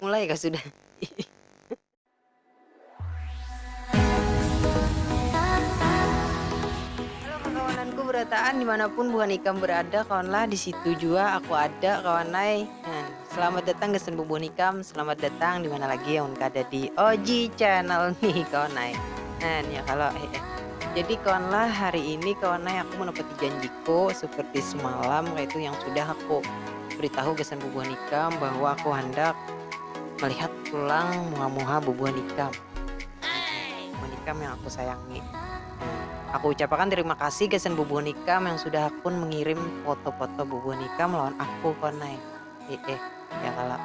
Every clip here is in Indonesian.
Mulai kah sudah? Halo kawananku berataan dimanapun buah nikam berada, kawanlah di situ juga aku ada kawanai. Selamat datang ke Senbu Buah Nikam, selamat datang di mana lagi yang ada di Oji Channel nih kawanai. Ya kalau jadi kawanlah hari ini kawanai aku menepati janjiku seperti semalam itu yang sudah aku beritahu ke Senbu Buah Nikam bahwa aku hendak melihat pulang muha-muha bubuh nikam. Bubuh nikam yang aku sayangi. Aku ucapkan terima kasih ke Sen Bubuh Nikam yang sudah pun mengirim foto-foto Bubuh Nikam lawan aku konai. Ya kalau.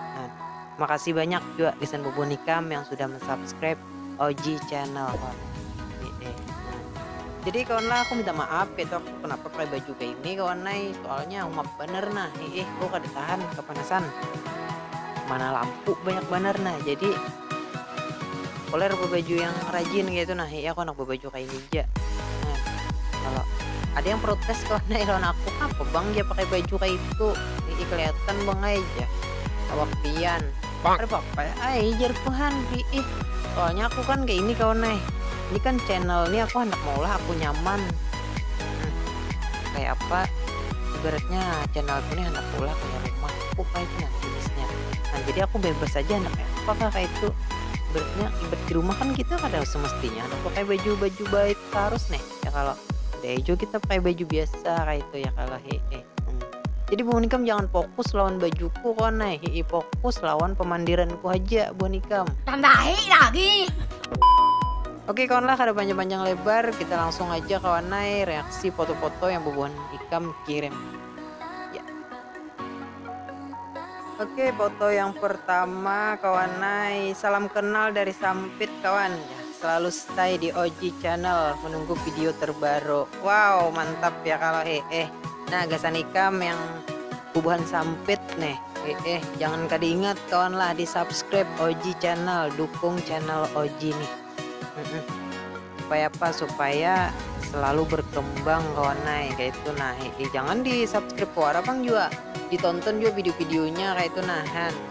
Makasih banyak juga ke Sen Bubuh Nikam yang sudah mensubscribe Oji Channel kon. Jadi kawan lah aku minta maaf itu aku kenapa pakai baju kayak ini kawan soalnya umap bener nah aku kada tahan kepanasan mana lampu banyak bener nah jadi boleh baju yang rajin gitu nah aku anak baju kayak ini aja. Kalau ada yang protes kalau lawan aku apa bang dia pakai baju kayak itu ini kelihatan bang aja awak pian ada apa jar Tuhan soalnya aku kan kayak ini kawan ini kan channel ini aku hendak maulah aku nyaman kayak apa ibaratnya channel aku ini hendak maulah kayak rumah aku kayak itu nah jenisnya jadi aku bebas aja hendak apa kayak itu ibarat di rumah kan kita kada semestinya hendak pakai baju baik harus nih ya kalau Dejo kita pakai baju biasa kayak itu ya kalau jadi Bu Nikam jangan fokus lawan bajuku kon fokus lawan pemandiranku aja Bu Nikam tambahin lagi. Oke kawan lah kada panjang-panjang lebar kita langsung aja kawan reaksi foto-foto yang Bu Nikam kirim ya. Oke foto yang pertama kawan salam kenal dari Sampit kawan ya. Selalu stay di Oji Channel menunggu video terbaru. Wow mantap ya kalau nah gasan ikam yang bubuhan Sampit nih jangan kada ingat kawan lah di subscribe Oji Channel, dukung channel Oji nih supaya apa supaya selalu berkembang kawan kayak itu nah jangan di subscribe kuara bang juga ditonton juga video-videonya kayak itu nah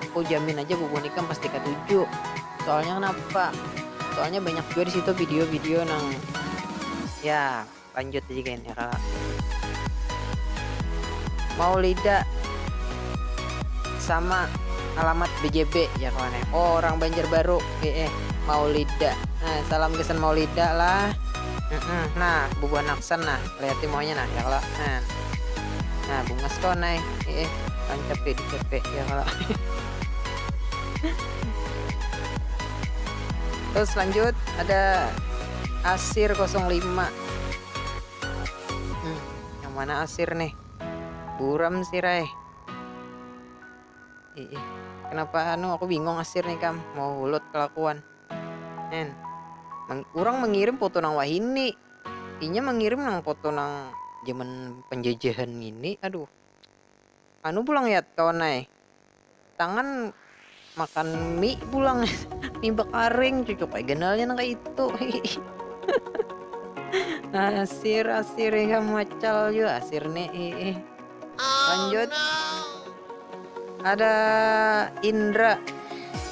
aku jamin aja bubuhan ikam pasti ketujuh soalnya kenapa soalnya banyak juga di situ video-video nang ya lanjut aja kan ya kak Maulida sama alamat BJB ya kawan orang Banjarbaru Maulida salam kesan Maulida lah nah bubuhan aksan nah lihat maunya nah ya kalau nah bungas kau kan capek ya kalau terus lanjut ada Asir 05 yang mana Asir nih buram sih Rai kenapa aku bingung Asir nih kam mau hulut kelakuan orang mengirim foto nang wahini inya mengirim nang foto nang zaman penjajahan ini aduh pulang ya kawan tangan makan mie pulang mie bakaring cucuk kayak genalnya nang kayak itu asir ya macal juga asir nih lanjut ada Indra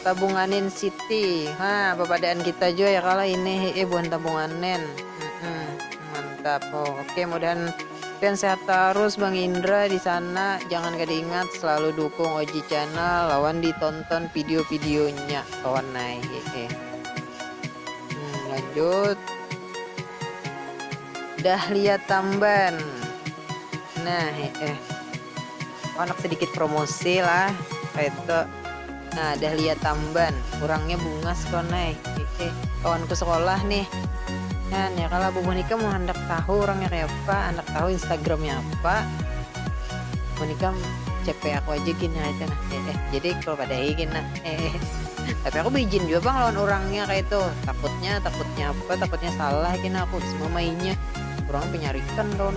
tabunganin City pepadaan kita juga ya kalau ini bukan tabunganin mantap oke mudahan dan sehat terus Bang Indra di sana jangan kada ingat selalu dukung Oji Channel lawan ditonton video-videonya kawan lanjut Dahlia Tamban nah anak sedikit promosi lah kayak itu nah Dahlia Tamban orangnya bungas konai kawanku sekolah nih ya kalau Bu Monika mau hendak tahu orangnya kayak apa hendak tahu Instagramnya apa Monika CP aku aja gini aja nah jadi kalau pada gini nah tapi aku izin juga bang lawan orangnya kayak itu takutnya apa takutnya salah gini aku semua mainnya orang penyarikan dong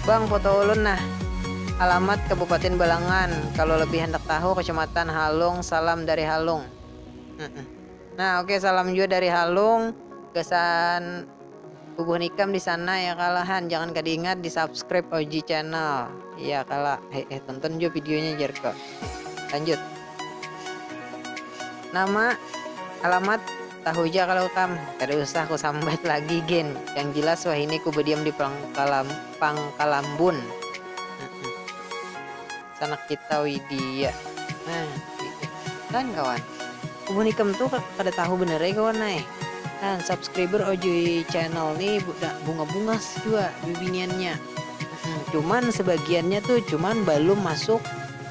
bang foto ulun nah alamat Kabupaten Balangan kalau lebih hendak tahu Kecamatan Halung salam dari Halung nah oke salam juga dari Halung kesan Bubuh nikam di sana ya kalahan, jangan kada ingat di subscribe OG channel. Iya kala, tonton juga videonya Jerko. Lanjut. Nama, alamat, tahu aja kalau kam, kada usah aku sambat lagi gen. Yang jelas wah ini ku berdiam di Pangkalambun. Sanak kita Widya. Nah, kan kawan. Bubuh nikam tuh kada tahu bener ya kawan nih. Dan subscriber OG channel nih bunga-bunga juga bibiniannya. Cuman sebagiannya tuh cuman belum masuk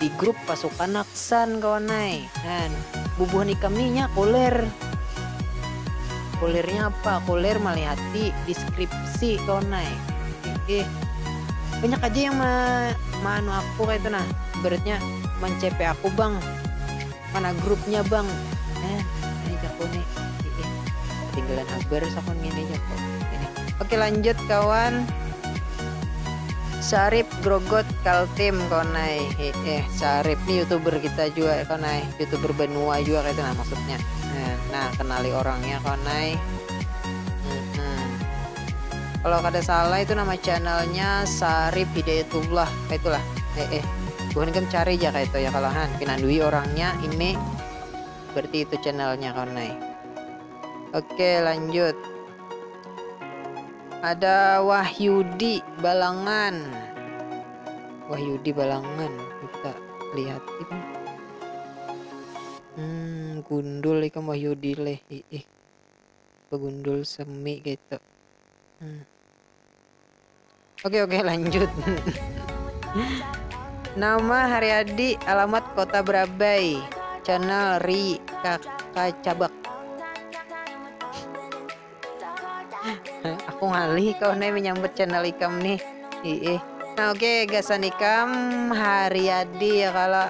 di grup pasukan Aksan kawan nai. Dan bubuh nikam nya koler. Kolernya apa? Koler Malihati deskripsi kawan nai. Banyak aja yang manu aku kayak itu nah. Beratnya men-CP aku bang. Mana grupnya bang? Ini jago nih. Tinggalan habar sakon gini jago. Ini. Oke lanjut kawan. Sarip Grogot Kaltim konai. Sarip nih YouTuber kita juga konai. YouTuber benua juga kayak itu nah maksudnya. Nah kenali orangnya konai. Kalau kada salah itu nama channelnya Sarip Hidayatullah kayak itulah. Bukan kan cari aja kayak itu ya kalahan. Pinandui orangnya ini berarti itu channelnya konai. Oke lanjut. Ada Wahyudi Balangan. Wahyudi Balangan kita lihat itu. Gundul ikan Wahyudi leh. Pegundul semi gitu. Oke lanjut. Nama Haryadi, alamat Kota Brabai, channel Ri Kakak Cabak. Aku ngalih kau nih menyambut channel ikam nih. Nah oke, gasan ikam Haryadi ya kalau.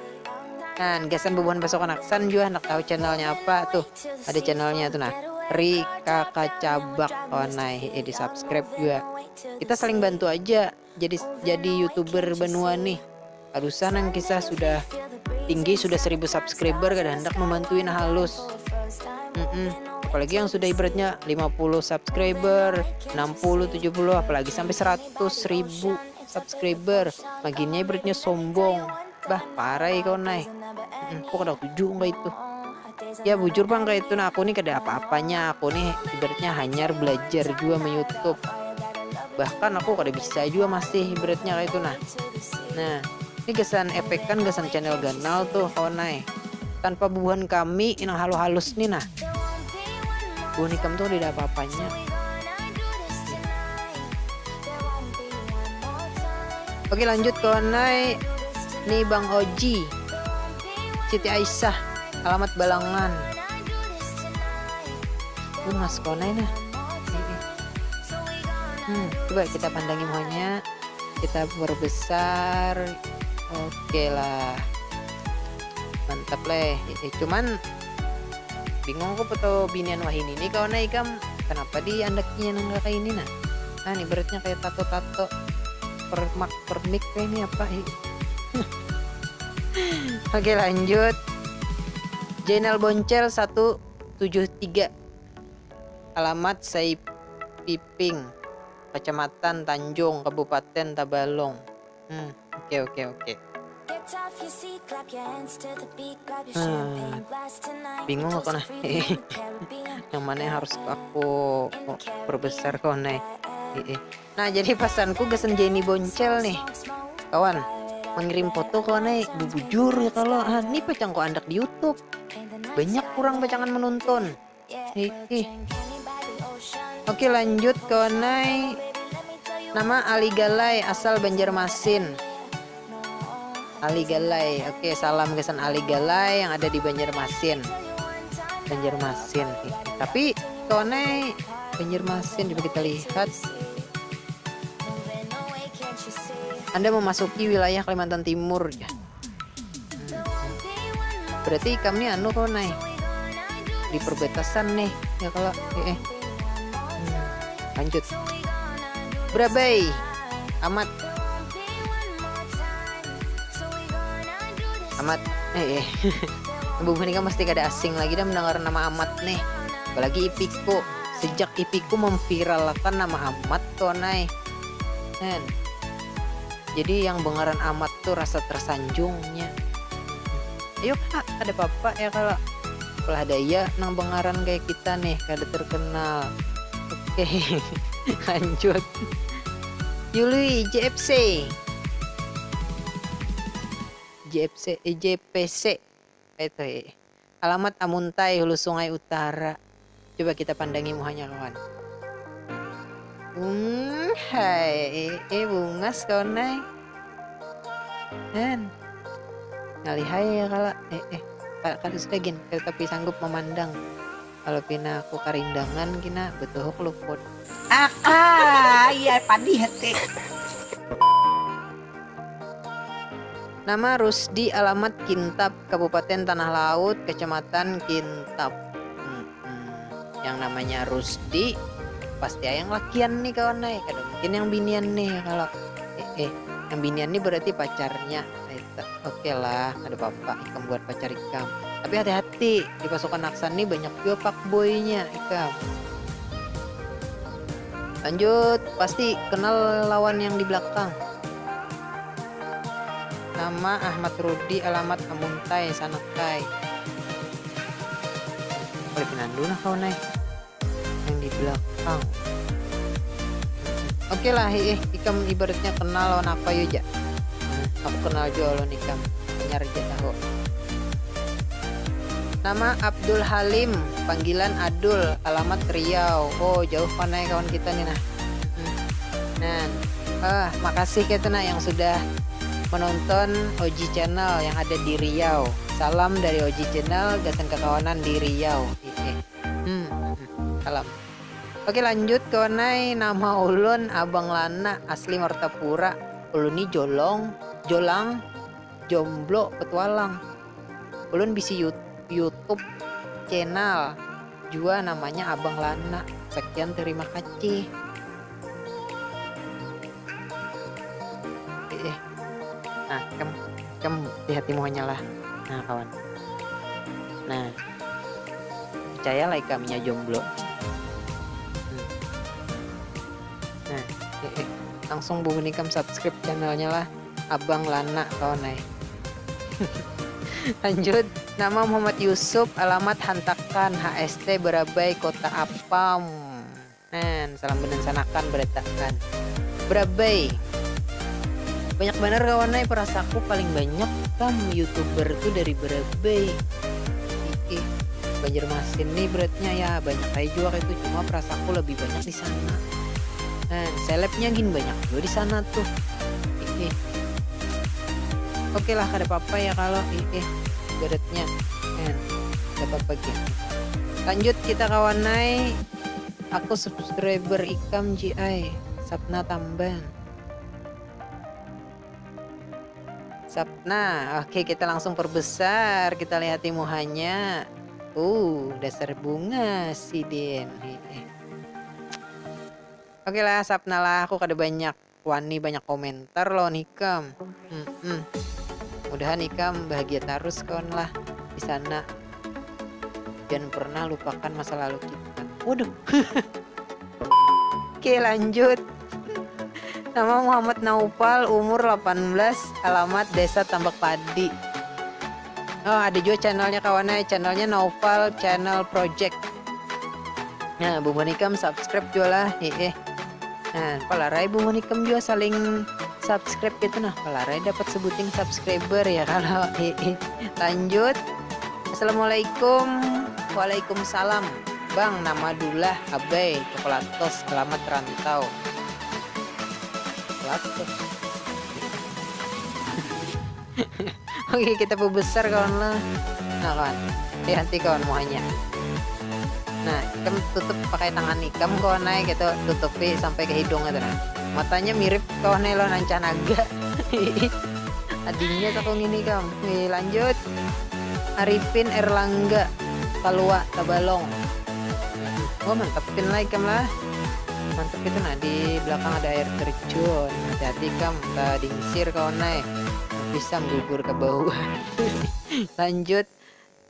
Nah gasan bubuhan pasukan Aksan juga nak tahu channelnya apa tuh. Ada channelnya tuh nah. Ri Kakak Cabak konai di subscribe juga. Kita saling bantu aja jadi YouTuber benua nih. Harusan nang kisah sudah tinggi sudah 1000 subscriber kada hendak membantuin halus. Apalagi yang sudah ibaratnya 50 subscriber, 60, 70 apalagi sampai 100.000 subscriber. Maginnya ibaratnya sombong. Bah parah ya kau naik. Kok kada tuju enggak itu. Ya bujur bang kayak itu nah aku nih kada apa-apanya. Aku nih ibaratnya hanya belajar juga sama YouTube. Bahkan aku kada bisa juga masih ibaratnya kayak itu nah. Nah ini gasan efek kan gasan channel ganal tuh kawan naik. Tanpa bubuhan kami yang halus nih nah. Bubuhan ikam tuh tidak apa-apanya. Oke lanjut kawan naik. Nih Bang Oji, Siti Aisyah, alamat Balangan. Mas konai nah. Coba kita pandangi mohonnya. Kita perbesar. Oke lah. Mantap leh. Cuman bingung aku peto binian wahini ini kawan ikam. Kenapa di andaknya nang kayak ini nah. Nah ini beratnya kayak tato-tato permik kayak ini apa Oke lanjut. Jainal Boncel 173. Alamat Saipiping, Kecamatan Tanjung, Kabupaten Tabalong. Oke. Bingung aku nah. Yang mana yang harus aku perbesar kau nih. Nah jadi pesanku gasan Jenny Boncel nih kawan, mengirim foto kau nih bujur ya kalau ini pacang kau andak di YouTube banyak kurang pacangan menonton. Oke lanjut kawan nih. Nama Ali Galai, asal Banjarmasin. Ali Galai. Oke salam gasan Ali Galai yang ada di Banjarmasin. Tapi kawan nih Banjarmasin coba kita lihat. Anda memasuki wilayah Kalimantan Timur ya. Berarti kami anu kok naik di perbatasan nih ya kalau lanjut. Brabai amat Bu Menika pasti kada asing lagi dah mendengar nama Amat nih. Apalagi Ipiko Sejak IP-ku memviralkan nama Ahmad Tonai. Kan. Jadi yang bengaran Ahmad tuh rasa tersanjungnya. Ayo kak, ada papa ya kalau pelah daya nang bengaran kayak kita nih, kada terkenal. Oke, lanjut. Yuli JPC itu alamat Amuntai, Hulu Sungai Utara. Coba kita pandangi muhanya kawan. Hai, bungas kawan nai. Dan ngalihai ya kalau kalau sudah gin, tapi sanggup memandang. Kalau pina aku karindangan kina betul luput. Iya padi hati. Nama Rusdi, alamat Kintab, Kabupaten Tanah Laut, Kecamatan Kintab. Yang namanya Rusdi pasti yang lakian nih kawan nih. Kadang mungkin yang binian nih kalau yang binian nih berarti pacarnya. Oke lah, ada papa Ikam buat pacar Ikam. Tapi hati-hati, di pasukan Aksan nih banyak juga fuckboy-nya Ikam. Lanjut, pasti kenal lawan yang di belakang. Nama Ahmad Rudi, alamat Amuntai, Sanakai. Boleh pindah dulu nah kawan yang di belakang. Oke lah, Ikam ibaratnya kenal lawan apa yuk ja. Aku kenal juga lawan Ikam, nyari aja tahu. Nama Abdul Halim, panggilan Adul, alamat Riau. Oh jauh mana ya kawan kita nih nah. Nah, makasih kita nah yang sudah menonton Oji Channel yang ada di Riau. Salam dari Oji Channel, gasan kekawanan di Riau. Salam. Oke lanjut kawanai, nama ulun Abang Lana, asli Martapura. Ulun ini jolang, jomblo, petualang. Ulun bisi YouTube channel juga namanya Abang Lana. Sekian, terima kasih. Nah, kamu lihat hatimu lah. Nah, kawan. Nah, percayalah kaminya jomblo. Nah, langsung Bu Nikam subscribe channelnya lah, Abang Lana kawan nih. Lanjut, nama Muhammad Yusuf, alamat Hantakan, HST Berabai, Kota Apam. Nah, salam bener sanakan beretakan. Berabai. Banyak bener kawan perasaku paling banyak YouTuber tuh dari Berabai. Banjarmasin nih beratnya ya banyak kayak juga itu, cuma perasaku lebih banyak di sana. Nah, selebnya gini banyak juga di sana tuh. Oke lah, ada apa-apa ya kalau beratnya. Ada apa-apa gitu. Lanjut kita kawanai. Aku subscriber Ikam GI Sapna Tamban. Sapna, oke kita langsung perbesar, kita lihat muhanya. Dasar bunga si Den. Oke lah Sapna lah, aku kada banyak wani banyak komentar loh Nikam. Mudahan Nikam bahagia terus kawan lah di sana. Jangan pernah lupakan masa lalu kita. Waduh. Oke lanjut. Nama Muhammad Naufal, umur 18, alamat Desa Tambak Padi. Oh, ada juga channelnya kawannya, channelnya Naufal Channel Project. Nah, Bu Monikam subscribe juga lah. Nah, palarai Bu Monikam juga saling subscribe gitu nah. Palarai dapat sebuting subscriber ya kalau. Lanjut. Assalamualaikum. Waalaikumsalam. Bang, nama Dullah Abai, Coklatos, alamat Rantau. Oke kita besar kawan lah. Nah kawan, hati kawan muanya. Nah Ikam tutup pakai tangan Ikam kawan naik gitu, tutupi sampai ke hidung gitu nah. Matanya mirip kawan lo nanca naga. Adingnya takung ini Kam. Lanjut. Arifin Erlangga, Kalua Tabalong. Oh mantepin lah Ikam lah. Mantap itu nah, di belakang ada air terjun. Hati-hati Kam, tak dingsir kawan naik bisa menggugur ke bawah. Lanjut,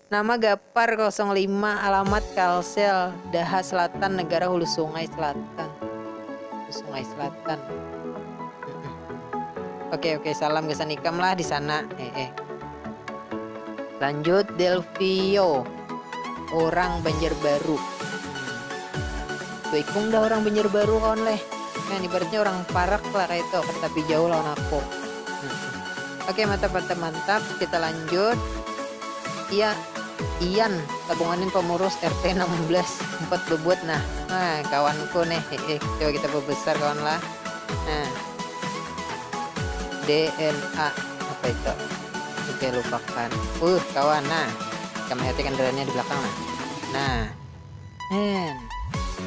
Nama Gapar 05, alamat Kalsel, Daha Selatan, negara Hulu Sungai Selatan. Hulu Sungai Selatan. Oke, salam Gasan Ikam lah di sana. Lanjut Delvio, orang Banjarbaru. Tuh ikung dah orang Banjarbaru kawan leh. Nah ibaratnya orang Parak lah kayak itu, tapi jauh lawan aku. Oke, mantap. Kita lanjut. Iya, Ian, tabunganin pengurus RT 16 4 bebut. Nah kawanku nih. Coba kita perbesar kawan lah. Nah, DNA apa itu? Oke, lupakan. Kawan. Nah, kamu lihat kendaraannya di belakang lah. Nah,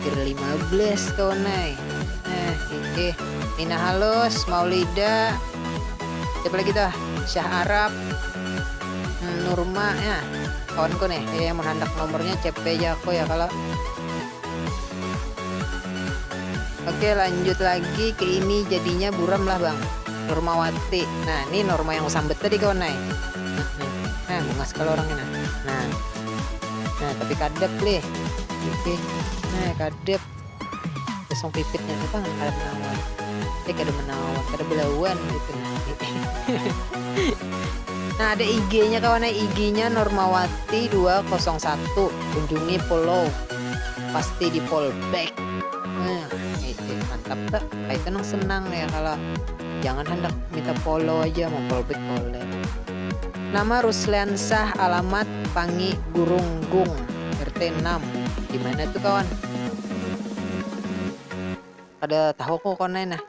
kira 15 kawan nih. Nah, Nina Halus, Maulida, siapa lagi tuh? Syah Arab, Nurma ya. Kawanku nih, yang menghandak nomornya CP aja aku ya kalau. Oke, lanjut lagi ke ini jadinya buram lah bang. Nurmawati. Nah, ini Norma yang sambet tadi kawan nih. Nah, bungas kalau orangnya. Nah, tapi kadep deh. Oke. Nah, kadep. Langsung pipitnya tuh bang, kada menawan. Kada belawan gitu. Nah, ada IG-nya kawan, IG-nya Normawati 201. Kunjungi follow. Pasti di follow back. Nah, mantap tak? Kayak senang ya kalau jangan hendak minta follow aja, mau follow back boleh. Nama Rusliansah, alamat Pangi Gurunggung, RT 6. Di mana tuh kawan? Ada tahu kok kawan nah.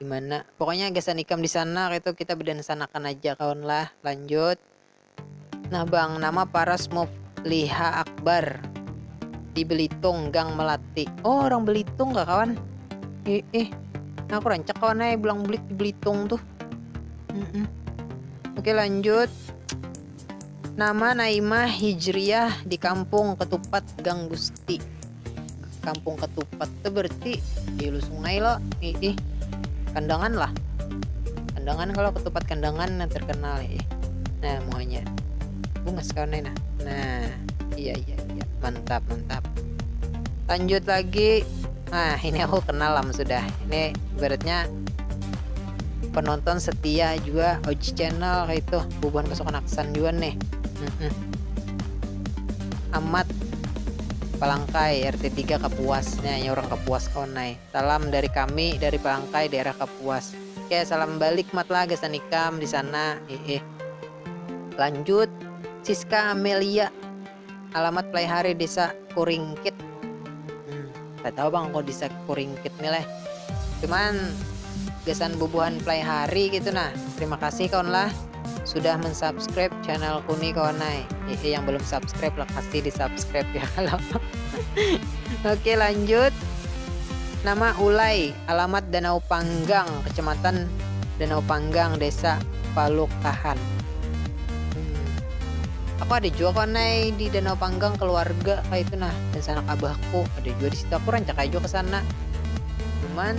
Gimana? Pokoknya Gasan Ikam di sana itu kita berdensanakan aja kawan lah. Lanjut. Nah bang, nama Paras Liha Akbar di Belitung, Gang Melati. Oh, orang Belitung gak kawan? Nah, aku rancak kawan bilang beli di Belitung tuh. Oke, lanjut. Nama Naimah Hijriyah di Kampung Ketupat, Gang Gusti. Kampung Ketupat tuh berarti di Hulu Sungai loh. Kandangan lah. Kandangan, kalau ketupat kandangan terkenal Nah, mohonnya bungas kawan nah. Nah, iya. Mantap. Lanjut lagi. Nah, ini aku kenal lah sudah. Ini ibaratnya penonton setia juga Oji Channel kayak itu. Bubuhan kesukaan aksan juga nih. Amat Palangkai, RT 3 Kapuas. Nah, ini orang Kapuas kawan nih. Salam dari kami dari Palangkai, daerah Kapuas. Oke, salam balik mat lah Gasan Ikam di sana. Lanjut Siska Amelia, alamat Playhari, Desa Kuringkit. Gak tahu bang kok desa Kuringkit nih lah. Cuman Gasan bubuhan Playhari gitu nah. Terima kasih kawan lah sudah mensubscribe channelku nih kawan nih. Yang belum subscribe lah pasti di subscribe ya kalau. Oke, lanjut. Nama Ulay, alamat Danau Panggang, Kecamatan Danau Panggang, Desa Palukahan. Aku ada juga kawan di Danau Panggang, keluarga kayak itu nah, dan sanak abahku ada juga di situ. Aku rancak aja ke sana. Cuman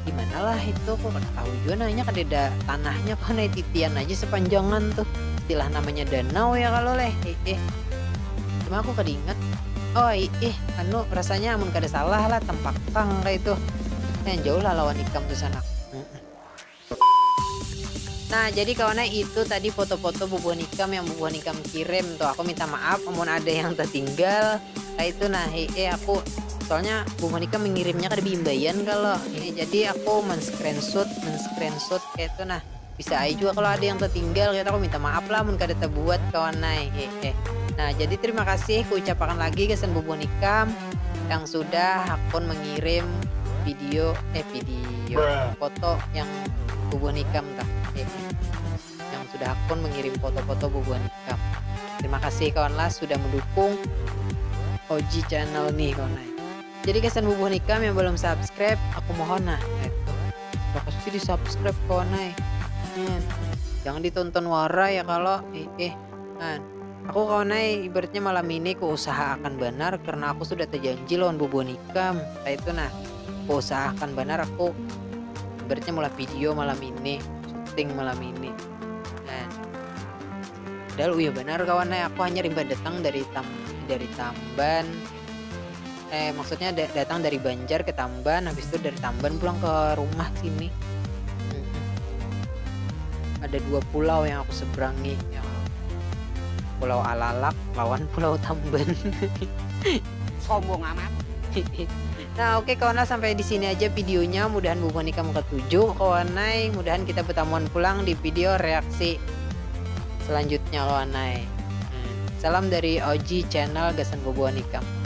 gimana lah itu, kok gak tahu juga nanya kan ada tanahnya kan titian aja sepanjangan tuh. Istilah namanya danau ya kalau leh. Cuma aku kedinget. Oh rasanya amun kada salah lah Tempakang kayak itu. Yang jauh lah lawan Ikam tuh sana. Nah, jadi kawannya itu tadi foto-foto bubuhan Ikam yang bubuhan Ikam kirim tuh. Aku minta maaf amun ada yang tertinggal kayak itu nah. Aku soalnya bubuhan Ikam mengirimnya ke Bimbayan kalau. Jadi aku men-screenshot kayak itu nah. Bisa aja juga kalau ada yang tertinggal, kita aku minta maaf lah amun kada terbuat kawan Nah, jadi terima kasih ku ucapkan lagi Gasan bubuhan Ikam yang sudah akun mengirim video foto yang bubuhan Ikam yang sudah akun mengirim foto-foto bubuhan Ikam. Terima kasih kawan lah sudah mendukung Oji Channel nih kawan. Jadi Gasan bubuhan Ikam yang belum subscribe, aku mohon nah itu pasti di subscribe kawan jangan ditonton wara ya kalau kan. Aku kawan ibaratnya malam ini ku usahakan benar karena aku sudah terjanji lawan bubuhan Ikam kayak itu nah. Ku usahakan benar aku ibaratnya mulai video malam ini, syuting malam ini. Nah, Padahal iya benar kawan aku hanya rimba datang dari Tamban. Maksudnya datang dari Banjar ke Tamban, habis itu dari Tamban pulang ke rumah sini. Ada 2 pulau yang aku seberangi, yang Pulau Alalak lawan Pulau Tamban. Sombong amat. Nah, oke kawan, sampai di sini aja videonya. Mudahan Bubonikom ke-7 kawanai. Mudahan kita pertemuan pulang di video reaksi selanjutnya kawanai. Salam dari OG channel Gasan Bubonikom.